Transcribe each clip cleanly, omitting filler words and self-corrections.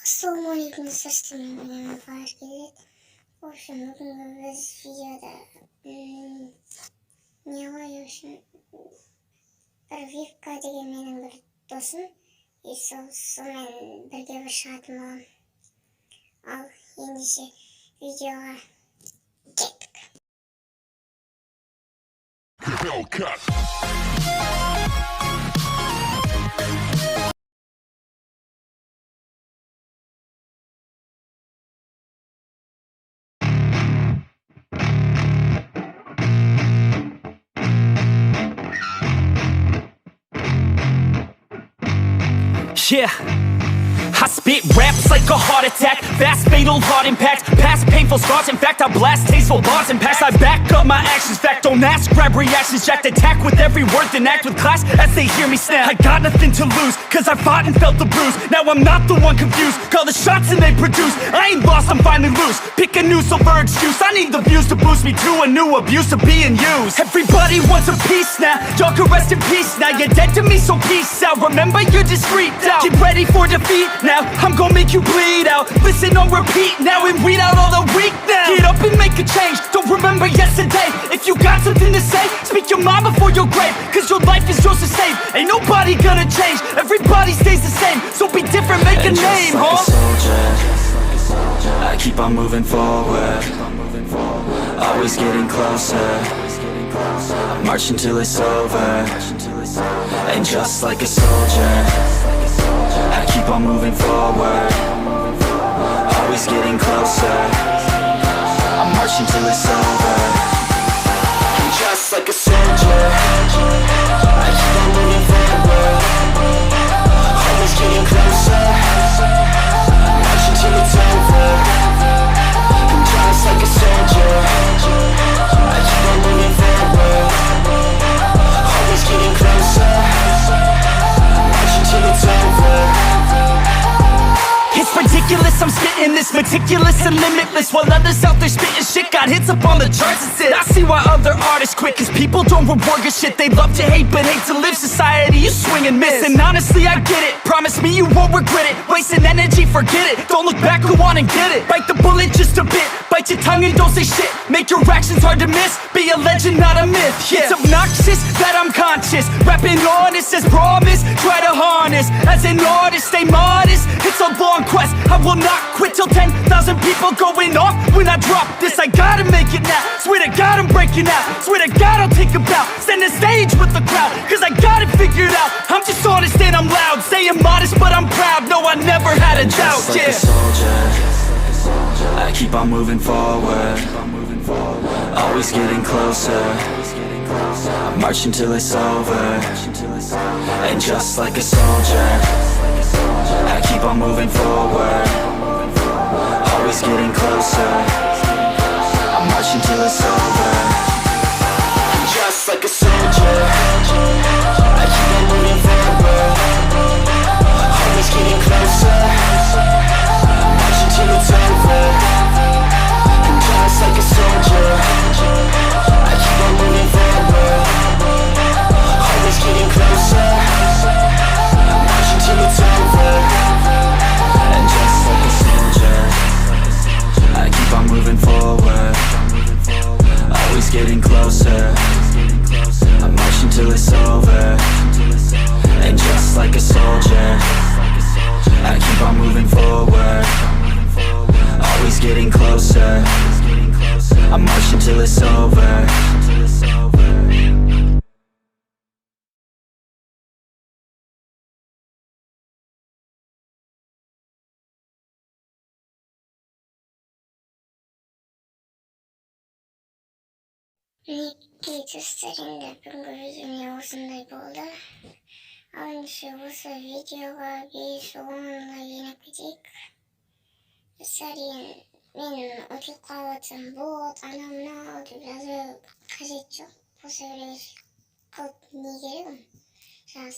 Assalomualaikum do'stlar, men Farhid. В общем, bugungi biz videoda Nihoyat bir Vivka degan mening bir do'stim, men birga bir shatim olам. Al, endişe videoga ketdik. Yeah, I spit raps like a heart attack, fast fatal heart impact, past painful scars. In fact, I blast tasteful bars and packs. I back up my actions, fact don't ask, grab reactions, jacked attack with every word, then act with class as they hear me snap. I got nothing to lose, cause I fought and felt the bruise. Now I'm not the one confused, call the shots and they produce. I ain't lost, I'm finally loose, pick a new silver excuse. I need the views to boost me to a new abuse of being used. Everybody wants a piece now, y'all can rest in peace now. You're dead to me, so peace out. Remember you're discreet out, get ready for defeat now. I'm gonna make you bleed out, listen on repeat now and weed out all the weak now. Get up and make a change, don't remember yesterday. If you got something to say, speak your mind before your grave, cause your life is yours to save. Ain't nobody gonna change, everybody stays the same. So be different, make a name, like a soldier, I keep on moving forward, always getting closer, march until it's over. And just like a soldier, I keep on moving forward, always getting closer, I'm marching till it's over. And just like a soldier, I keep on moving forward, always getting closer, I'm marching till it's over. And just like a soldier, I keep on moving forward, always getting closer, I'm marching till it's over. It's ridiculous, I'm spitting this meticulous and limitless, while others out there spitting shit got hits up on the charts and shit. I see why other artists quit, cause people don't reward good shit. They love to hate but hate to live. Society, you swing and miss. And honestly, I get it, promise me you won't regret it. Wasting energy, forget it, don't look back, go on and get it. Bite the bullet just a bit, bite your tongue and don't say shit. Make your actions hard to miss, be a legend, not a myth. Yeah. It's obnoxious that I'm conscious, rapping honest as promise. Try to harness, as an artist, stay modest. It's a long quest, I will not quit till 10,000 people going off when I drop this. I gotta make it now, swear to God I'm breaking out, swear to God I'll take a bow, stand the stage with the crowd, cause I got it figured out. I'm just honest and I'm loud, saying modest but I'm proud. No, I never had a doubt. Just like a soldier, I keep on moving forward, always getting closer, I'm marching till it's over. And just like a soldier, I keep on moving forward, always getting closer, I'm marching till it's over. And just like a soldier, I keep on moving forward, always getting closer, I'm marching till it's over. And just like a soldier, I keep on moving forward, always getting closer, I'm marching till it's over. And just like a soldier, I keep on moving forward, always getting closer, I'm marching till it's over. And just like a soldier, I keep on moving forward, always getting closer, I'm marching till it's over. Minekey do'stlarim, bugungi videom osonday bo'ldi. Avvalgi bo'lsa videoga 5-10 like kerak. Do'stlarim, men o'tib qolyapsam bot, ana buna deb yozib qajat yo'q. Bo'lsa qilib ne kerak? Raz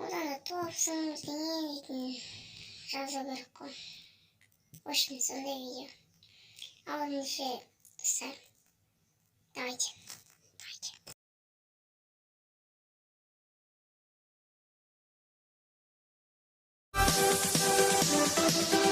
odamlar topsin, yozib berib. В общем, сондай видео. Avvalgi do'stlar, давайте. Давайте. We'll